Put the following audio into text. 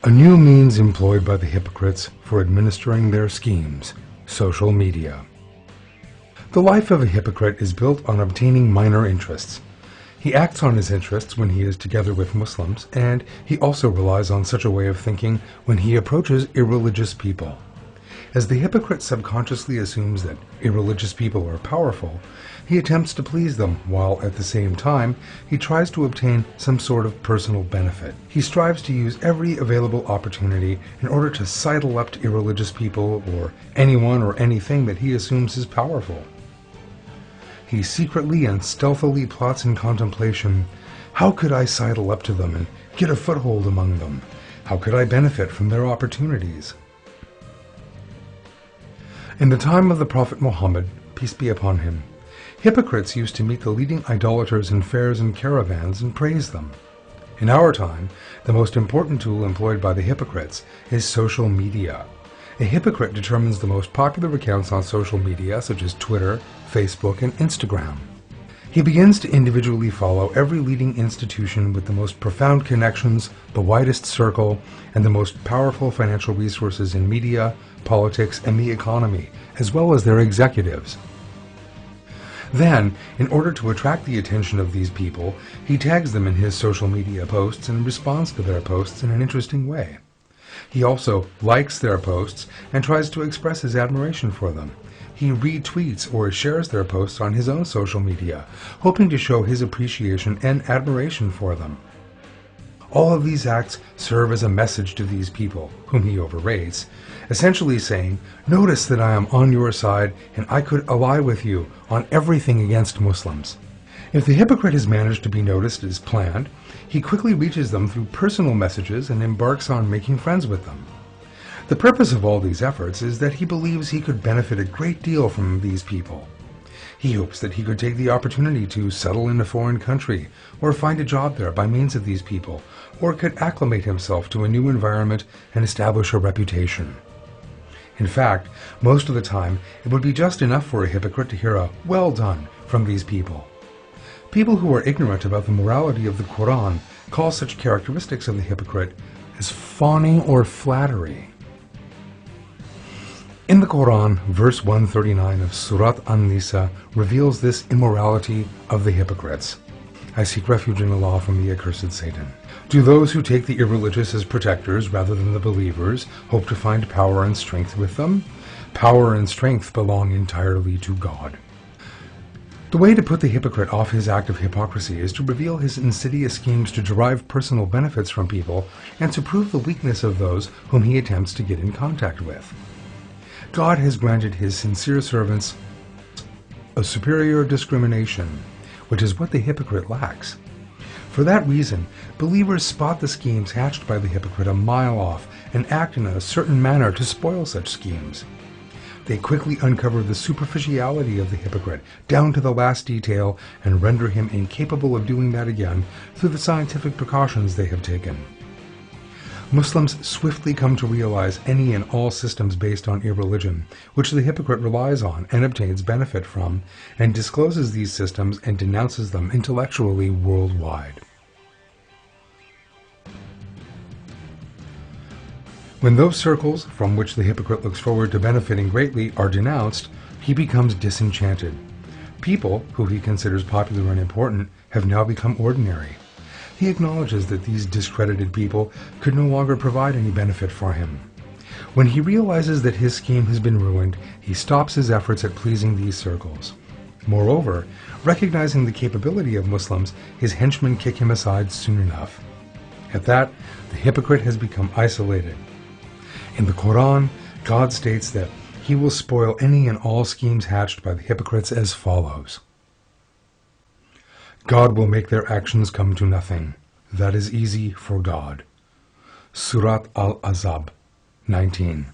A new means employed by the hypocrites for administering their schemes: social media. The life of a hypocrite is built on obtaining minor interests. He acts on his interests when he is together with Muslims, and he also relies on such a way of thinking when he approaches irreligious people. As the hypocrite subconsciously assumes that irreligious people are powerful, he attempts to please them, while at the same time he tries to obtain some sort of personal benefit. He strives to use every available opportunity in order to sidle up to irreligious people or anyone or anything that he assumes is powerful. He secretly and stealthily plots in contemplation, how could I sidle up to them and get a foothold among them? How could I benefit from their opportunities? In the time of the Prophet Muhammad, peace be upon him, hypocrites used to meet the leading idolaters in fairs and caravans and praise them. In our time, the most important tool employed by the hypocrites is social media. A hypocrite determines the most popular accounts on social media, such as Twitter, Facebook, and Instagram. He begins to individually follow every leading institution with the most profound connections, the widest circle, and the most powerful financial resources in media, politics, and the economy, as well as their executives. Then, in order to attract the attention of these people, he tags them in his social media posts and responds to their posts in an interesting way. He also likes their posts and tries to express his admiration for them. He retweets or shares their posts on his own social media, hoping to show his appreciation and admiration for them. All of these acts serve as a message to these people, whom he overrates, essentially saying, notice that I am on your side and I could ally with you on everything against Muslims. If the hypocrite has managed to be noticed as planned, he quickly reaches them through personal messages and embarks on making friends with them. The purpose of all these efforts is that he believes he could benefit a great deal from these people. He hopes that he could take the opportunity to settle in a foreign country or find a job there by means of these people, or could acclimate himself to a new environment and establish a reputation. In fact, most of the time, it would be just enough for a hypocrite to hear a "well done" from these people. People who are ignorant about the morality of the Qur'an call such characteristics of the hypocrite as fawning or flattery. In the Qur'an, verse 139 of Surat An-Nisa reveals this immorality of the hypocrites. I seek refuge in Allah from the accursed Satan. Do those who take the irreligious as protectors rather than the believers hope to find power and strength with them? Power and strength belong entirely to God. The way to put the hypocrite off his act of hypocrisy is to reveal his insidious schemes to derive personal benefits from people and to prove the weakness of those whom he attempts to get in contact with. God has granted his sincere servants a superior discrimination, which is what the hypocrite lacks. For that reason, believers spot the schemes hatched by the hypocrite a mile off and act in a certain manner to spoil such schemes. They quickly uncover the superficiality of the hypocrite down to the last detail and render him incapable of doing that again through the scientific precautions they have taken. Muslims swiftly come to realize any and all systems based on irreligion, which the hypocrite relies on and obtains benefit from, and discloses these systems and denounces them intellectually worldwide. When those circles, from which the hypocrite looks forward to benefiting greatly, are denounced, he becomes disenchanted. People, who he considers popular and important, have now become ordinary. He acknowledges that these discredited people could no longer provide any benefit for him. When he realizes that his scheme has been ruined, he stops his efforts at pleasing these circles. Moreover, recognizing the capability of Muslims, his henchmen kick him aside soon enough. At that, the hypocrite has become isolated. In the Quran, God states that he will spoil any and all schemes hatched by the hypocrites as follows. God will make their actions come to nothing. That is easy for God. Surat Al-Ahzab 19.